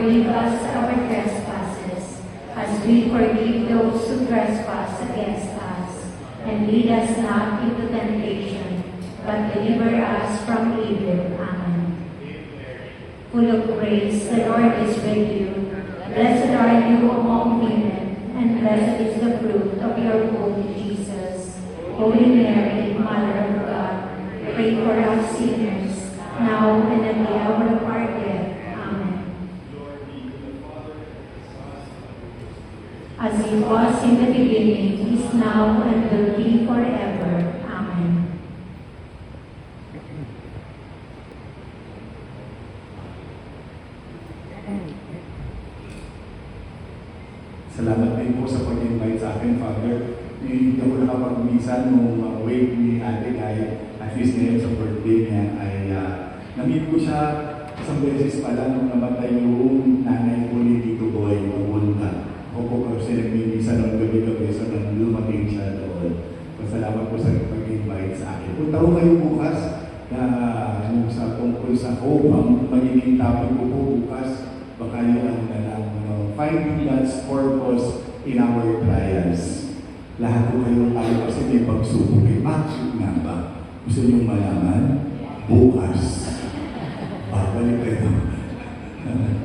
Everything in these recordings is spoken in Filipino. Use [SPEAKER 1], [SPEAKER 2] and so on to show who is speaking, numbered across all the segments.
[SPEAKER 1] Forgive us our trespasses, as we forgive those who trespass against us. And lead us not into temptation, but deliver us from evil. Amen. Full of grace, the Lord is with you. Blessed are you among women, and blessed is the fruit of your womb, Jesus. Holy Mary, Mother of God, pray for us sinners, now and at the hour of our death. Amen. As it was in the beginning, is now, and will be forever. Amen.
[SPEAKER 2] Salamat din po sa pag-invite sa akin, Father. Hindi ako nakapag-misa nung wake ni Ate Kai, at least ngayon sa birthday niya, ay na-meet ko siya isang beses pala nung namatay yung nanay ko ni Tito Boy, Mabunta. Ako po kasi nag-misa nung gabi-gabi, so nang lumating siya doon. Salamat po sa pag-invite sa akin. Punta ko kayo bukas na sa tungkol sa hope, ang magiging topic ko po bukas, baka yung finding God's purpose in our trials. Lahat po kayong tayo kasi may pagsubok. Bakit nga ba? Gusto niyong malaman? Bukas. Balik kayo.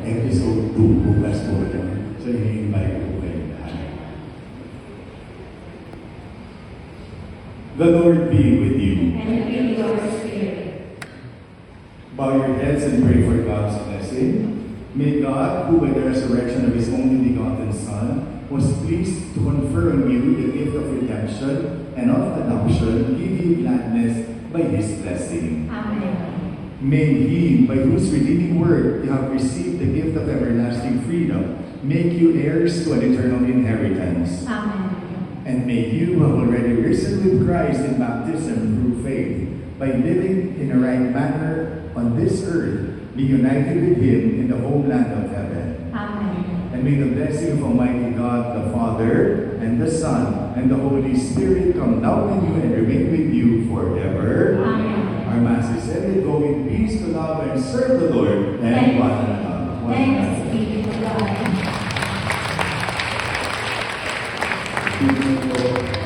[SPEAKER 2] Episode 2, bukas po yun. So, i-invite po kayo lahat. The Lord be with you.
[SPEAKER 1] And with your spirit.
[SPEAKER 2] Bow your heads and pray for God's blessing. May God, who by the resurrection of His only begotten Son, was pleased to confer on you the gift of redemption and of adoption, give you gladness by His blessing.
[SPEAKER 1] Amen.
[SPEAKER 2] May He, by whose redeeming word you have received the gift of everlasting freedom, make you heirs to an eternal inheritance.
[SPEAKER 1] Amen.
[SPEAKER 2] And may you, who have already risen with Christ in baptism through faith, by living in a right manner on this earth, be united with Him in the homeland of heaven.
[SPEAKER 1] Amen.
[SPEAKER 2] And may the blessing of Almighty God, the Father, and the Son, and the Holy Spirit come down on you and remain with you forever.
[SPEAKER 1] Amen.
[SPEAKER 2] Our Mass is ended. Go in peace to love and serve the Lord and one another.
[SPEAKER 1] Thanks be to God.
[SPEAKER 2] Thank you.